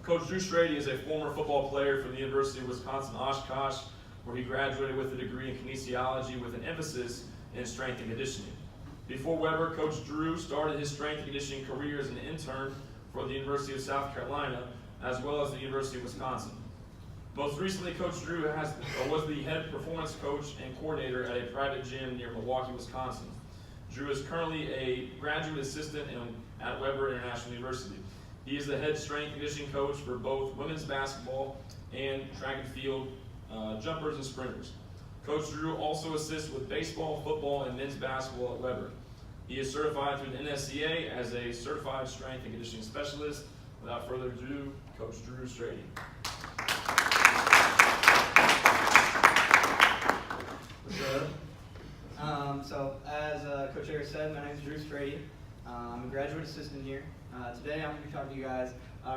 Coach Drew Stroede is a former football player for the University of Wisconsin-Oshkosh, where he graduated with a degree in kinesiology with an emphasis in strength and conditioning. Before Weber, Coach Drew started his strength and conditioning career as an intern for the University of South Carolina, as well as the University of Wisconsin. Most recently, Coach Drew was the head performance coach and coordinator at a private gym near Milwaukee, Wisconsin. Drew is currently a graduate assistant at Weber International University. He is the head strength and conditioning coach for both women's basketball and track and field jumpers and sprinters. Coach Drew also assists with baseball, football, and men's basketball at Weber. He is certified through the NSCA as a certified strength and conditioning specialist. Without further ado, Coach Drew Stroede. So as Coach Eric said, my name is Drew Stroede. I'm a graduate assistant here. Today I'm going to be talking to you guys,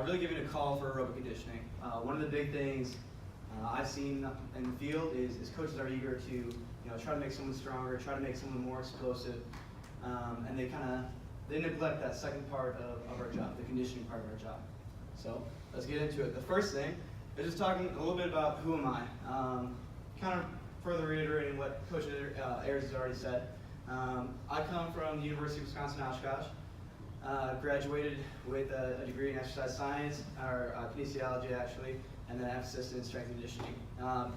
really giving a call for aerobic conditioning. One of the big things I've seen in the field is coaches are eager to try to make someone stronger, try to make someone more explosive, and they neglect that second part of our job, the conditioning part of our job. So let's get into it. The first thing is just talking a little bit about who am I. Kind of further reiterating what Coach Ayers has already said. I come from the University of Wisconsin-Oshkosh. Graduated with a degree in exercise science, or kinesiology actually, and then emphasis in strength and conditioning.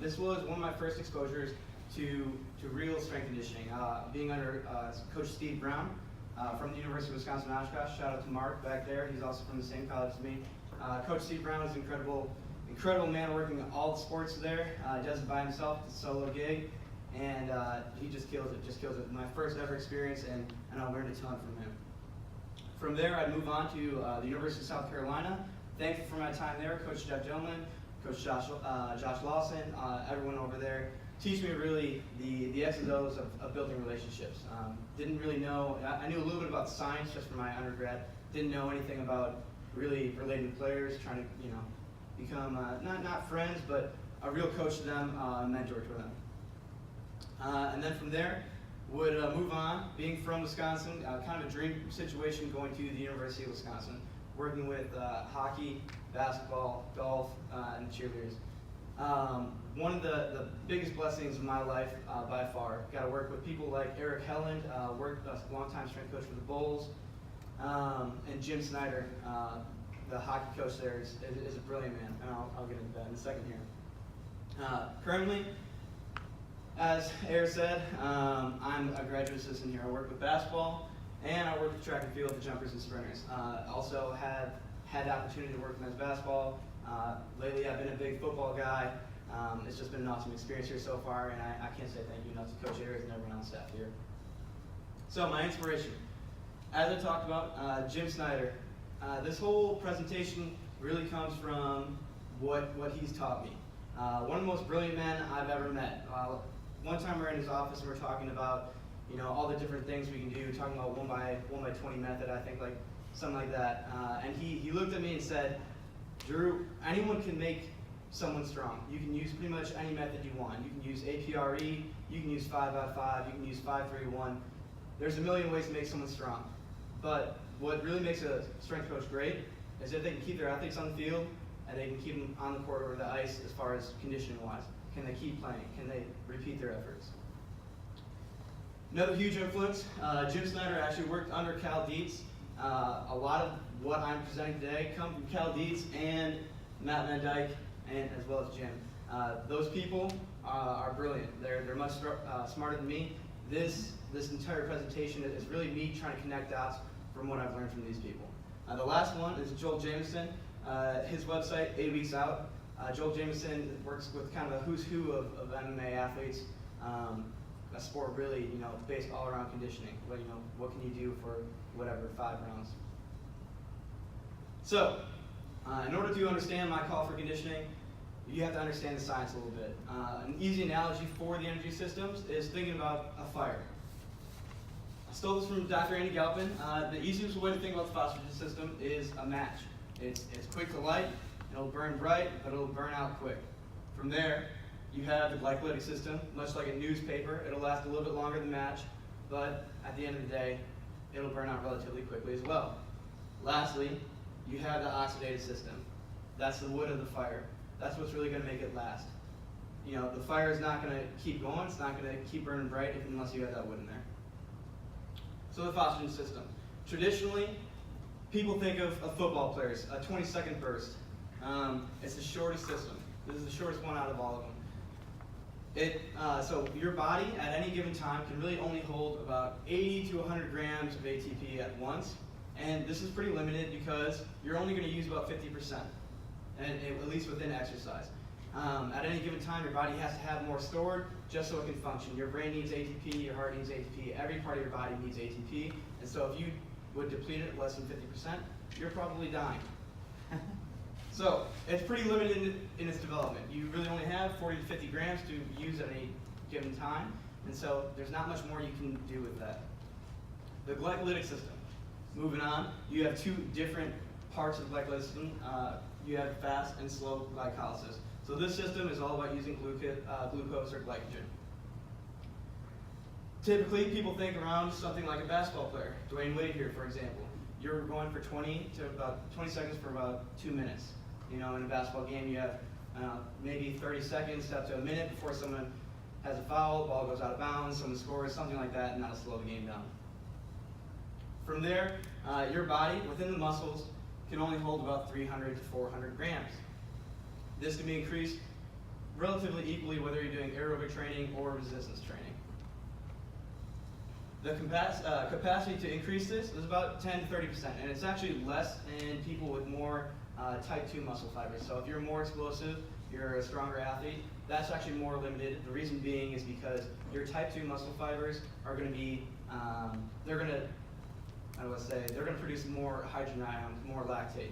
This was one of my first exposures to real strength conditioning, being under Coach Steve Brown from the University of Wisconsin-Oshkosh. Shout out to Mark back there. He's also from the same college as me. Coach Steve Brown is an incredible man working all the sports there. He does it by himself. It's a solo gig, and he just kills it. My first ever experience, and I learned a ton from him. From there, I'd move on to the University of South Carolina. Thankful for my time there. Coach Jeff Dillman, Coach Josh Lawson, everyone over there teach me really the X's and O's of building relationships. Didn't really know, I knew a little bit about science just from my undergrad. Didn't know anything about really relating to players, trying to become not friends, but a real coach to them, a mentor to them. And then from there, would move on, being from Wisconsin, kind of a dream situation going to the University of Wisconsin, working with hockey, basketball, golf, and cheerleaders. One of the biggest blessings of my life by far, got to work with people like Eric Helland, worked a longtime strength coach for the Bulls, and Jim Snyder, the hockey coach there is a brilliant man, and I'll get into that in a second here. Currently, as Eric said, I'm a graduate assistant here. I work with basketball, and I work with track and field, the jumpers and sprinters. Also have had the opportunity to work with men's basketball. Lately, I've been a big football guy. It's just been an awesome experience here so far, and I can't say thank you enough to Coach Ayers and everyone on staff here. So my inspiration, as I talked about, Jim Snyder. This whole presentation really comes from what he's taught me. One of the most brilliant men I've ever met. One time we were in his office and we were talking about all the different things we can do, talking about 1 by 20 method, I think, like something like that. And he looked at me and said, Drew, anyone can make someone strong. You can use pretty much any method you want. You can use APRE, you can use 5x5, you can use 5-3-1. There's a million ways to make someone strong. But what really makes a strength coach great is if they can keep their athletes on the field and they can keep them on the court or the ice as far as conditioning wise. Can they keep playing? Can they repeat their efforts? Another huge influence, Jim Snyder actually worked under Cal Dietz. A lot of what I'm presenting today come from Cal Dietz and Matt Van Dyke, and as well as Jim. Those people are brilliant. They're much smarter than me. This entire presentation is really me trying to connect dots from what I've learned from these people. The last one is Joel Jamieson. His website, 8 Weeks Out. Joel Jamieson works with kind of a who's who of MMA athletes. A sport really, based all around conditioning. What can you do for whatever 5 rounds? So, in order to understand my call for conditioning, you have to understand the science a little bit. An easy analogy for the energy systems is thinking about a fire. I stole this from Dr. Andy Galpin. The easiest way to think about the phosphagen system is a match. It's quick to light, it'll burn bright, but it'll burn out quick. From there, you have the glycolytic system, much like a newspaper. It'll last a little bit longer than match, but at the end of the day, it'll burn out relatively quickly as well. Lastly, you have the oxidative system. That's the wood of the fire. That's what's really going to make it last. You know, the fire is not going to keep going. It's not going to keep burning bright unless you have that wood in there. So the phosphorus system. Traditionally, people think of football players, a 20-second burst. It's the shortest system. This is the shortest one out of all of them. So your body at any given time can really only hold about 80 to 100 grams of ATP at once. And this is pretty limited because you're only going to use about 50%, and at least within exercise. At any given time, your body has to have more stored just so it can function. Your brain needs ATP, your heart needs ATP, every part of your body needs ATP. And so if you would deplete it less than 50%, you're probably dying. So it's pretty limited in its development. You really only have 40 to 50 grams to use at any given time. And so there's not much more you can do with that. The glycolytic system. Moving on, you have two different parts of the glycolytic system. You have fast and slow glycolysis. So this system is all about using glucose or glycogen. Typically, people think around something like a basketball player. Dwayne Wade here, for example. You're going for 20 seconds for about 2 minutes. You know, in a basketball game, you have maybe 30 seconds up to a minute before someone has a foul, ball goes out of bounds, someone scores, something like that, and that'll slow the game down. From there, your body, within the muscles, can only hold about 300 to 400 grams. This can be increased relatively equally whether you're doing aerobic training or resistance training. The capacity to increase this is about 10 to 30%, and it's actually less in people with more type 2 muscle fibers. So if you're more explosive, you're a stronger athlete, that's actually more limited. The reason being is because your type 2 muscle fibers are going to be, they're going to produce more hydrogen ions, more lactate.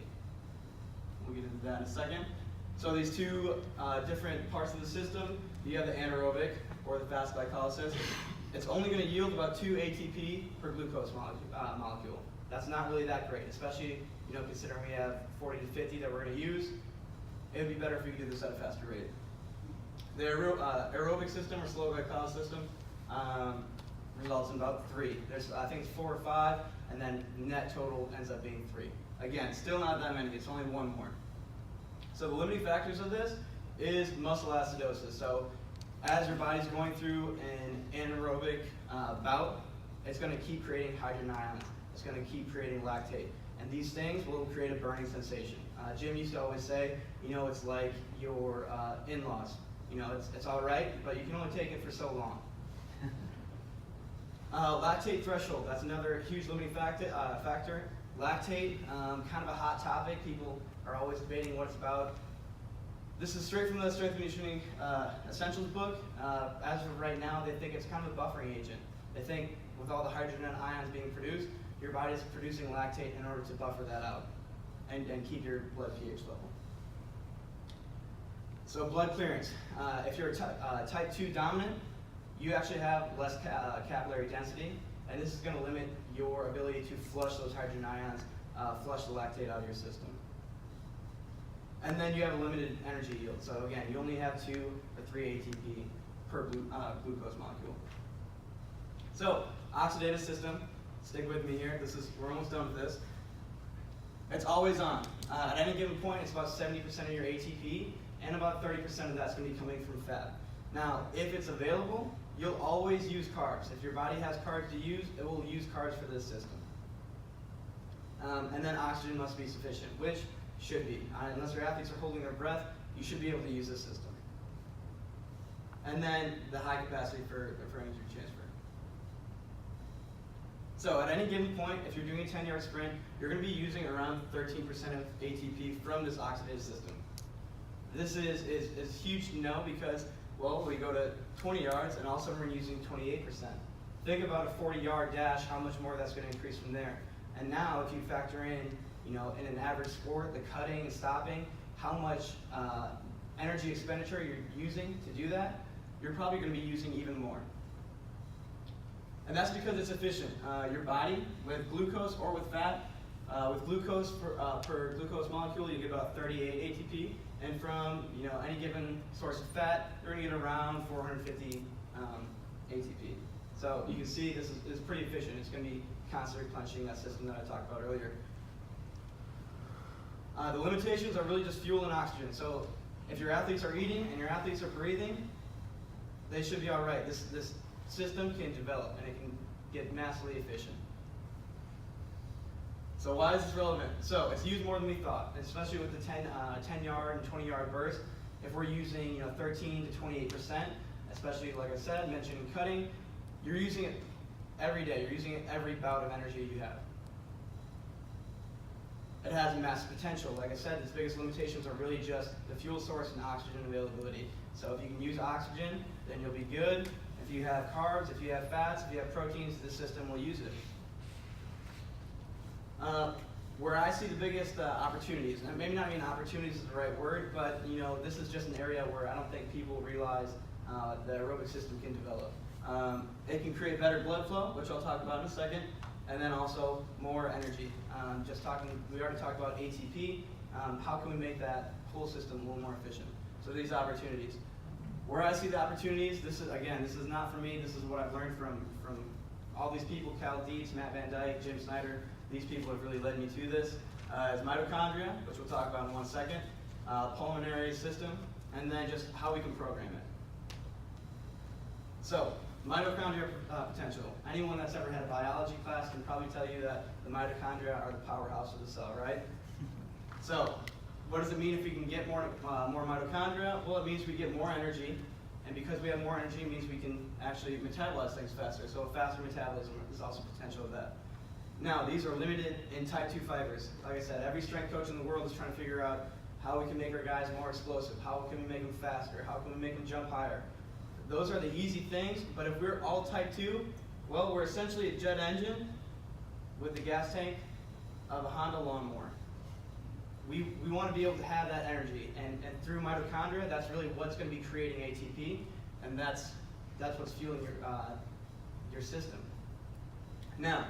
We'll get into that in a second. So these two different parts of the system, you have the anaerobic, or the fast glycolysis. It's only going to yield about 2 ATP per glucose molecule. That's not really that great, especially considering we have 40 to 50 that we're going to use. It would be better if we could do this at a faster rate. The aerobic system, or slow glycolysis system, results in about 3. I think it's 4 or 5, and then net total ends up being 3. Again, still not that many. It's only 1 more. So the limiting factors of this is muscle acidosis. So as your body's going through an anaerobic bout, it's going to keep creating hydrogen ions. It's going to keep creating lactate. And these things will create a burning sensation. Jim used to always say, it's like your in-laws. It's all right, but you can only take it for so long. Lactate threshold, that's another huge limiting factor. Lactate, kind of a hot topic. People are always debating what it's about. This is straight from the Strength and Conditioning Essentials book. As of right now, they think it's kind of a buffering agent. They think with all the hydrogen ions being produced, your body's producing lactate in order to buffer that out and keep your blood pH level. So blood clearance. If you're type 2 dominant, you actually have less capillary density, and this is going to limit your ability to flush those hydrogen ions, flush the lactate out of your system. And then you have a limited energy yield. So again, you only have 2 or 3 ATP per glucose molecule. So oxidative system, stick with me here. We're almost done with this. It's always on. At any given point, it's about 70% of your ATP, and about 30% of that's going to be coming from fat. Now, if it's available, you'll always use carbs. If your body has carbs to use, it will use carbs for this system. And then oxygen must be sufficient, which should be. Unless your athletes are holding their breath, you should be able to use this system. And then the high capacity for energy transfer. So at any given point, if you're doing a 10-yard sprint, you're going to be using around 13% of ATP from this oxidative system. This is huge to know because, well, we go to 20 yards and all of a sudden we're using 28%. Think about a 40-yard dash, how much more that's going to increase from there. And now if you factor in, in an average sport, the cutting and stopping, how much energy expenditure you're using to do that, you're probably going to be using even more. And that's because it's efficient. Your body, with glucose or with fat, with glucose per glucose molecule, you get about 38 ATP. And from any given source of fat, you're going to get around 450 ATP. So you can see this is pretty efficient. It's going to be constantly replenishing that system that I talked about earlier. The limitations are really just fuel and oxygen. So if your athletes are eating and your athletes are breathing, they should be all right. This system can develop and it can get massively efficient. So why is this relevant? So it's used more than we thought, especially with the 10-yard and 20-yard burst. If we're using 13 to 28%, especially like I said, mentioning cutting, you're using it every day. You're using it every bout of energy you have. It has massive potential. Like I said, its biggest limitations are really just the fuel source and oxygen availability. So if you can use oxygen, then you'll be good. If you have carbs, if you have fats, if you have proteins, the system will use it. Where I see the biggest opportunities, and maybe not even opportunities is the right word, but this is just an area where I don't think people realize the aerobic system can develop. It can create better blood flow, which I'll talk about in a second, and then also more energy. We already talked about ATP. How can we make that whole system a little more efficient? So these opportunities. Where I see the opportunities, this is not from me. This is what I've learned from all these people: Cal Dietz, Matt Van Dyke, Jim Snyder. These people have really led me to this. Is mitochondria, which we'll talk about in 1 second, pulmonary system, and then just how we can program it. So, mitochondria potential. Anyone that's ever had a biology class can probably tell you that the mitochondria are the powerhouse of the cell, right? So, what does it mean if we can get more mitochondria? Well, it means we get more energy, and because we have more energy, it means we can actually metabolize things faster. So a faster metabolism is also potential of that. Now, these are limited in type 2 fibers. Like I said, every strength coach in the world is trying to figure out how we can make our guys more explosive, how can we make them faster, how can we make them jump higher. Those are the easy things, but if we're all type 2, well, we're essentially a jet engine with the gas tank of a Honda lawnmower. We want to be able to have that energy, and through mitochondria, that's really what's going to be creating ATP, and that's what's fueling your system. Now,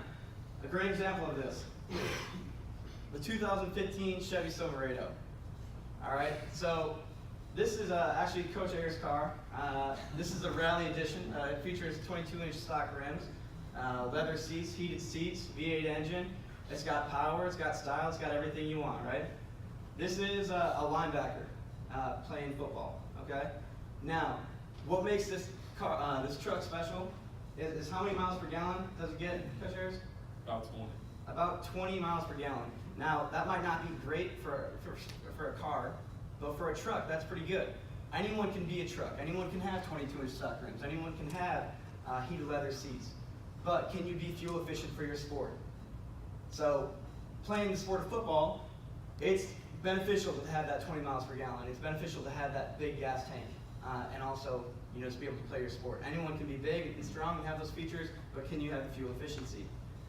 a great example of this, the 2015 Chevy Silverado. All right, so this is actually Coach Ayer's car. This is a rally edition. It features 22-inch stock rims, leather seats, heated seats, V8 engine. It's got power, it's got style, it's got everything you want, right? This is a linebacker playing football, okay? Now, what makes this truck special is how many miles per gallon does it get, Coach Ayers? About 20. About 20 miles per gallon. Now, that might not be great for a car, but for a truck, that's pretty good. Anyone can be a truck. Anyone can have 22-inch stock rims. Anyone can have heated leather seats. But can you be fuel efficient for your sport? So, playing the sport of football, it's beneficial to have that 20 miles per gallon. It's beneficial to have that big gas tank, and also, to be able to play your sport. Anyone can be big and strong and have those features, but can you have the fuel efficiency?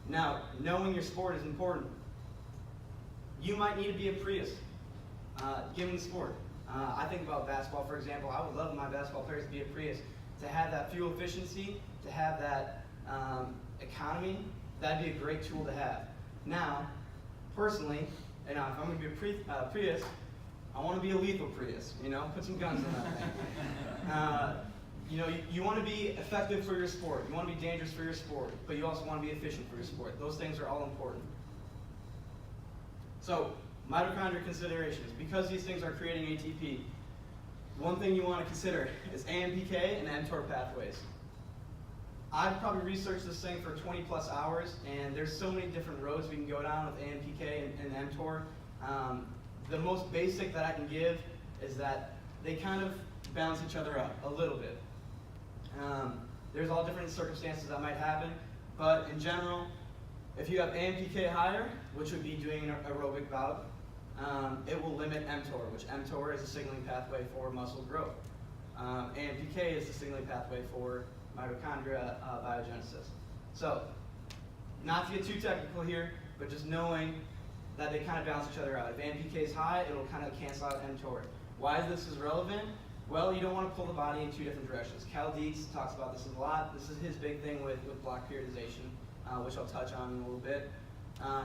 Now, knowing your sport is important. You might need to be a Prius, given the sport. I think about basketball, for example. I would love my basketball players to be a Prius. To have that fuel efficiency, to have that economy, that'd be a great tool to have. Now, personally, if I'm going to be a Prius, I want to be a lethal Prius, put some guns in that thing. You want to be effective for your sport. You want to be dangerous for your sport, but you also want to be efficient for your sport. Those things are all important. So, mitochondria considerations. Because these things are creating ATP, one thing you want to consider is AMPK and mTOR pathways. I've probably researched this thing for 20 plus hours, and there's so many different roads we can go down with AMPK and mTOR. The most basic that I can give is that they kind of balance each other out a little bit. There's all different circumstances that might happen, but in general, if you have AMPK higher, which would be doing an aerobic bout, it will limit mTOR, which mTOR is a signaling pathway for muscle growth. AMPK is the signaling pathway for mitochondria biogenesis. So, not to get too technical here, but just knowing that they kind of balance each other out. If AMPK is high, it'll kind of cancel out mTOR. Why this is relevant? Well, you don't want to pull the body in two different directions. Cal Dietz talks about this a lot. This is his big thing with block periodization, which I'll touch on in a little bit.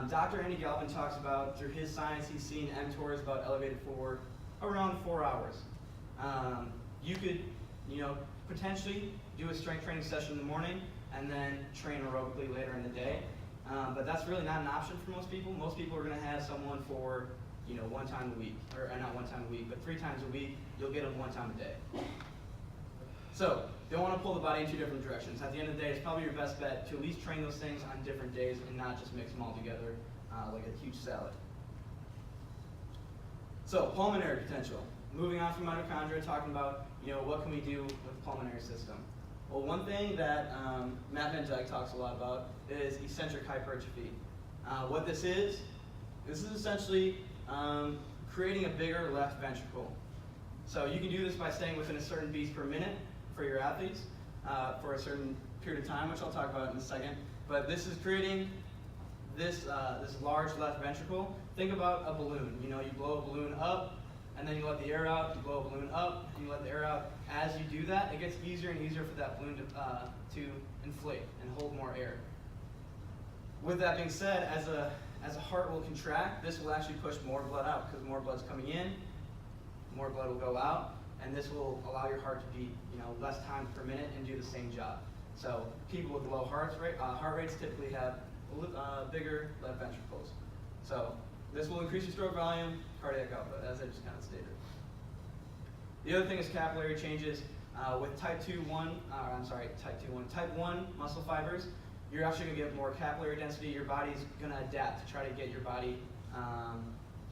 Dr. Andy Galvin talks about, through his science, he's seen mTOR is about elevated for around 4 hours. You could, potentially do a strength training session in the morning and then train aerobically later in the day. But that's really not an option for most people. Most people are going to have someone for, one time a week, or not one time a week, but 3 times a week. You'll get them 1 time a day. So, you don't want to pull the body in 2 different directions. At the end of the day, it's probably your best bet to at least train those things on different days and not just mix them all together like a huge salad. So, pulmonary potential. Moving on from mitochondria, talking about what can we do with the pulmonary system. Well, one thing that Matt Van Dyke talks a lot about is eccentric hypertrophy. What this is essentially creating a bigger left ventricle. So you can do this by staying within a certain beats per minute for your athletes for a certain period of time, which I'll talk about in a second. But this is creating this large left ventricle. Think about a balloon. You blow a balloon up, and then you let the air out. You blow a balloon up, and you let the air out. As you do that, it gets easier and easier for that balloon to inflate and hold more air. With that being said, as a heart will contract, this will actually push more blood out because more blood's coming in, more blood will go out, and this will allow your heart to beat less times per minute and do the same job. So people with low heart rates typically have bigger left ventricles. So this will increase your stroke volume, cardiac output, as I just kind of stated. The other thing is capillary changes. With type 1 muscle fibers, you're actually going to get more capillary density. Your body's going to adapt to try to get your body,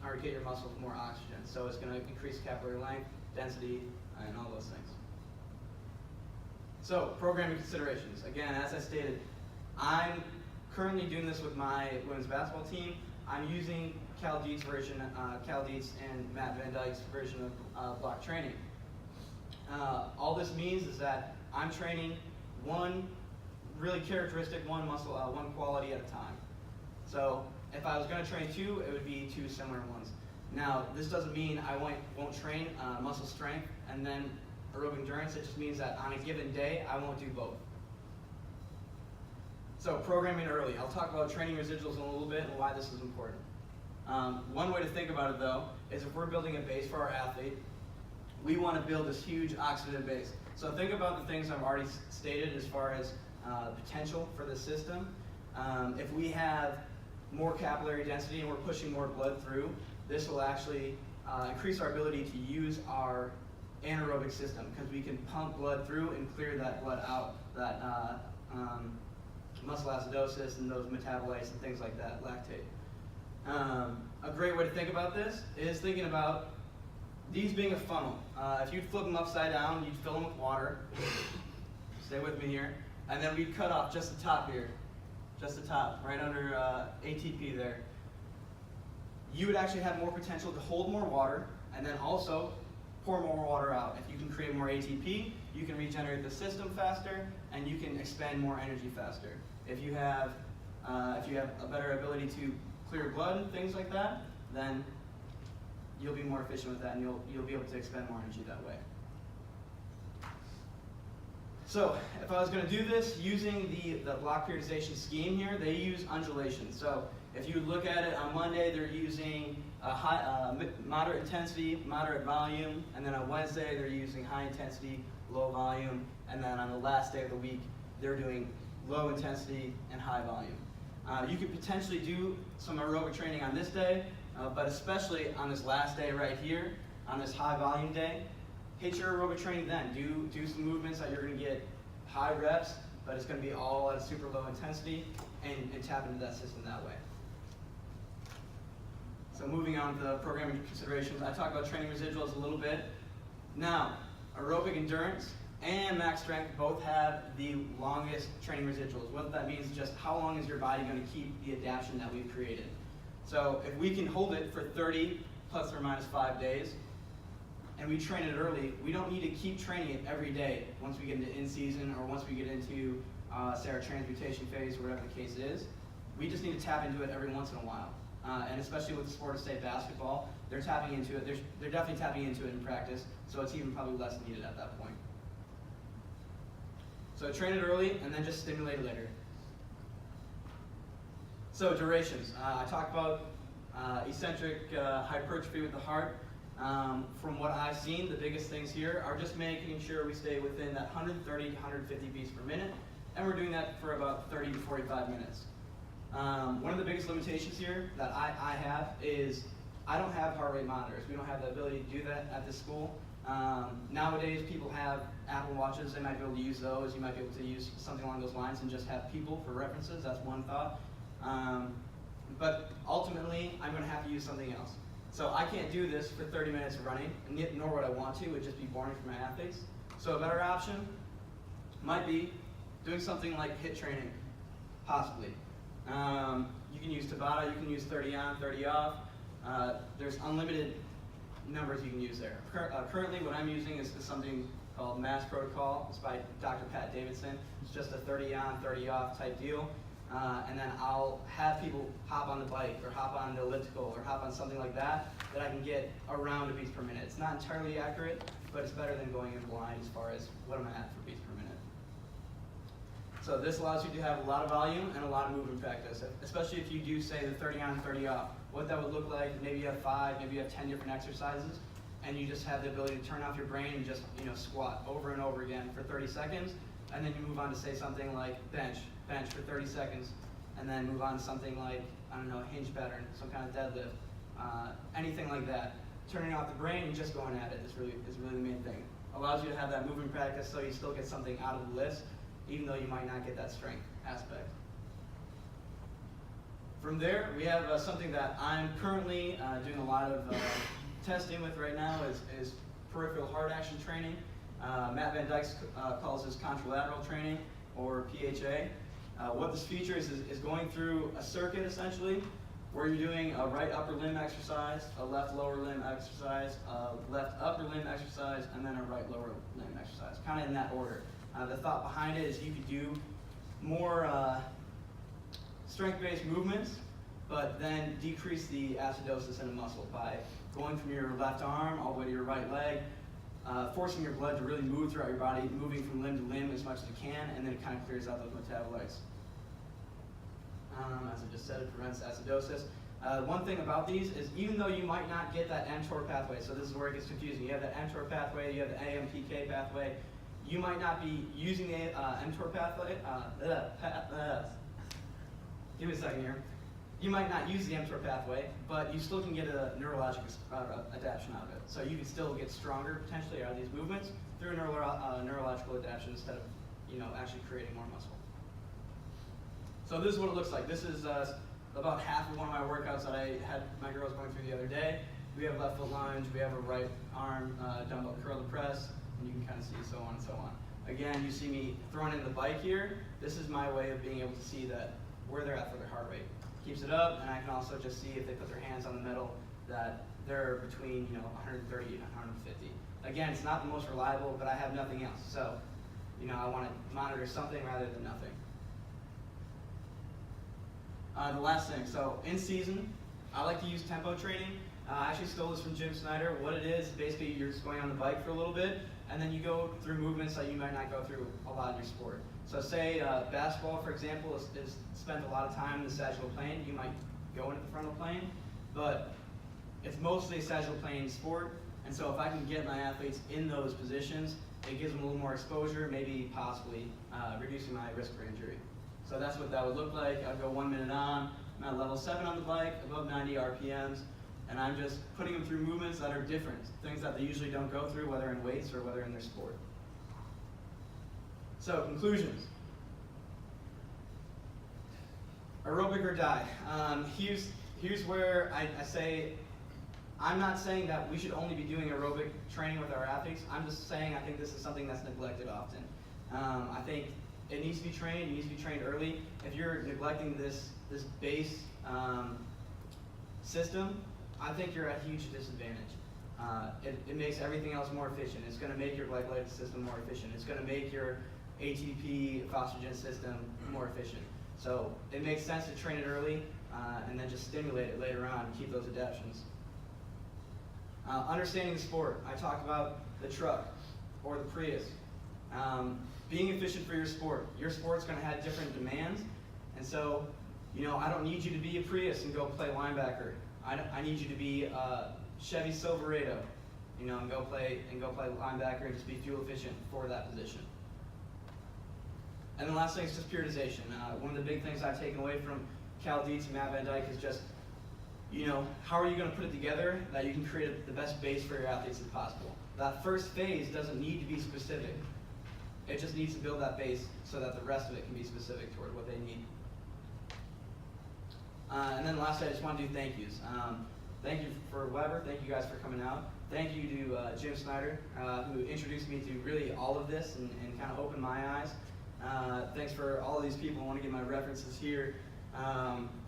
or get your muscles more oxygen. So it's going to increase capillary length, density, and all those things. So, programming considerations. Again, as I stated, I'm currently doing this with my women's basketball team. I'm using Cal Dietz and Matt Van Dyke's version of block training. All this means is that I'm training one really characteristic, one muscle, one quality at a time. So if I was going to train 2, it would be 2 similar ones. Now, this doesn't mean I won't train muscle strength and then aerobic endurance. It just means that on a given day, I won't do both. So programming early. I'll talk about training residuals in a little bit and why this is important. One way to think about it, though, is if we're building a base for our athlete, we want to build this huge oxidative base. So think about the things I've already stated as far as potential for the system. If we have more capillary density and we're pushing more blood through, this will actually increase our ability to use our anaerobic system because we can pump blood through and clear that blood out, that muscle acidosis and those metabolites and things like that, lactate. A great way to think about this is thinking about these being a funnel. If you'd flip them upside down, you'd fill them with water. Stay with me here. And then we'd cut off just the top here. Just the top, right under ATP there. You would actually have more potential to hold more water and then also pour more water out. If you can create more ATP, you can regenerate the system faster and you can expend more energy faster. If you have a better ability to clear blood and things like that, then you'll be more efficient with that and you'll be able to expend more energy that way. So if I was going to do this using the block periodization scheme here, they use undulation. So if you look at it on Monday, they're using moderate intensity, moderate volume, and then on Wednesday they're using high intensity, low volume, and then on the last day of the week they're doing low intensity and high volume. You could potentially do some aerobic training on this day, but especially on this last day right here, on this high volume day, hit your aerobic training then. Do some movements that you're going to get high reps, but it's going to be all at a super low intensity and tap into that system that way. So moving on to the programming considerations, I talked about training residuals a little bit. Now, aerobic endurance and max strength both have the longest training residuals. What that means is just how long is your body going to keep the adaptation that we've created. So if we can hold it for 30 plus or minus 5 days, and we train it early, we don't need to keep training it every day once we get into in-season or once we get into, say, our transmutation phase or whatever the case is. We just need to tap into it every once in a while. And especially with the sport of, say, basketball, they're tapping into it. They're definitely tapping into it in practice, so it's even probably less needed at that point. So train it early and then just stimulate it later. So durations. I talked about eccentric hypertrophy with the heart. From what I've seen, the biggest things here are just making sure we stay within that 130 to 150 beats per minute, and we're doing that for about 30 to 45 minutes. One of the biggest limitations here that I have is I don't have heart rate monitors. We don't have the ability to do that at this school. Nowadays, people have Apple Watches. They might be able to use those. You might be able to use something along those lines and just have people for references. That's one thought. But ultimately, I'm going to have to use something else. So I can't do this for 30 minutes of running, nor would I want to. It would just be boring for my athletes. So a better option might be doing something like HIIT training, possibly. You can use Tabata, you can use 30 on, 30 off. There's unlimited numbers you can use there. Currently, what I'm using is something called Mass Protocol. It's by Dr. Pat Davidson. It's just a 30 on, 30 off type deal. And then I'll have people hop on the bike or hop on the elliptical or hop on something like that I can get around a beats per minute. It's not entirely accurate, but it's better than going in blind as far as what am I at for beats per minute. So this allows you to have a lot of volume and a lot of movement practice, especially if you do say the 30 on, 30 off. What that would look like, maybe you have 5, maybe you have 10 different exercises, and you just have the ability to turn off your brain and just squat over and over again for 30 seconds, and then you move on to say something like bench for 30 seconds, and then move on to something like, I don't know, a hinge pattern, some kind of deadlift, anything like that. Turning off the brain and just going at it is really the main thing. Allows you to have that movement practice so you still get something out of the list, even though you might not get that strength aspect. From there, we have something that I'm currently doing a lot of testing with right now is peripheral hard action training. Matt Van Dyke calls this contralateral training, or PHA. What this features is going through a circuit, essentially, where you're doing a right upper limb exercise, a left lower limb exercise, a left upper limb exercise, and then a right lower limb exercise, kind of in that order. The thought behind it is you could do more strength-based movements, but then decrease the acidosis in a muscle by going from your left arm all the way to your right leg, forcing your blood to really move throughout your body, moving from limb to limb as much as you can, and then it kind of clears out those metabolites. As I just said, it prevents acidosis. One thing about these is even though you might not get that mTOR pathway, so this is where it gets confusing. You have the mTOR pathway, you have the AMPK pathway. You might not be using the mTOR pathway. Give me a second here. You might not use the mTOR pathway, but you still can get a neurologic adaptation out of it. So you can still get stronger potentially out of these movements through a neurological adaptation instead of actually creating more muscle. So this is what it looks like. This is about half of one of my workouts that I had my girls going through the other day. We have left foot lunge, we have a right arm dumbbell curl to press, and you can kind of see so on and so on. Again, you see me throwing in the bike here. This is my way of being able to see that where they're at for their heart rate. Keeps it up, and I can also just see if they put their hands on the metal that they're between 130 and 150. Again, it's not the most reliable, but I have nothing else. So, I want to monitor something rather than nothing. The last thing, so in season, I like to use tempo training. I actually stole this from Jim Snyder. What it is, basically you're just going on the bike for a little bit, and then you go through movements that you might not go through a lot in your sport. So say basketball, for example, is spent a lot of time in the sagittal plane. You might go into the frontal plane, but it's mostly a sagittal plane sport, and so if I can get my athletes in those positions, it gives them a little more exposure, maybe possibly reducing my risk for injury. So that's what that would look like. I'll go 1 minute on, I'm at level 7 on the bike, above 90 RPMs, and I'm just putting them through movements that are different, things that they usually don't go through, whether in weights or whether in their sport. So, conclusions. Aerobic or die. Here's where I say, I'm not saying that we should only be doing aerobic training with our athletes. I'm just saying I think this is something that's neglected often. I think it needs to be trained. It needs to be trained early. If you're neglecting this base system, I think you're at a huge disadvantage. It makes everything else more efficient. It's going to make your glycolytic system more efficient. It's going to make your ATP phosphagen system more efficient. So it makes sense to train it early and then just stimulate it later on and keep those adaptions. Understanding the sport. I talked about the truck or the Prius. Being efficient for your sport. Your sport's going to have different demands, and so I don't need you to be a Prius and go play linebacker. I need you to be a Chevy Silverado, and go play linebacker and just be fuel efficient for that position. And the last thing is just periodization. One of the big things I've taken away from Cal Dietz and Matt Van Dyke is just how are you going to put it together that you can create the best base for your athletes as possible? That first phase doesn't need to be specific. It just needs to build that base so that the rest of it can be specific toward what they need. And then lastly, I just want to do thank yous. Thank you for Weber. Thank you guys for coming out. Thank you to Jim Snyder, who introduced me to really all of this and kind of opened my eyes. Thanks for all of these people. I want to give my references here.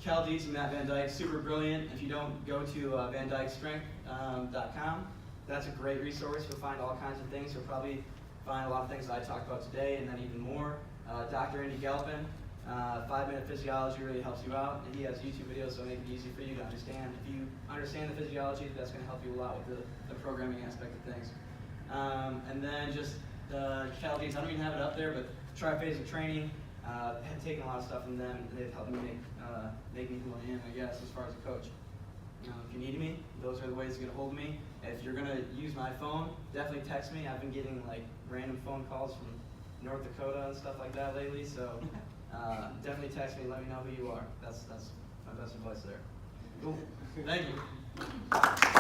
Cal Dietz and Matt Van Dyke, super brilliant. If you don't go to VanDykeStrength.com, that's a great resource. You'll find all kinds of things. You'll probably find a lot of things that I talked about today and then even more. Dr. Andy Galpin, 5-minute physiology really helps you out. And he has YouTube videos that make it easy for you to understand. If you understand the physiology, that's going to help you a lot with the programming aspect of things. And then just Cal Dietz, I don't even have it up there, but Triphasic Training. Had taken a lot of stuff from them. They've helped me make me who I am, I guess, as far as a coach. If you need me, those are the ways to get a hold of me. If you're gonna use my phone, definitely text me. I've been getting like random phone calls from North Dakota and stuff like that lately. So definitely text me. Let me know who you are. That's my best advice there. Cool. Thank you.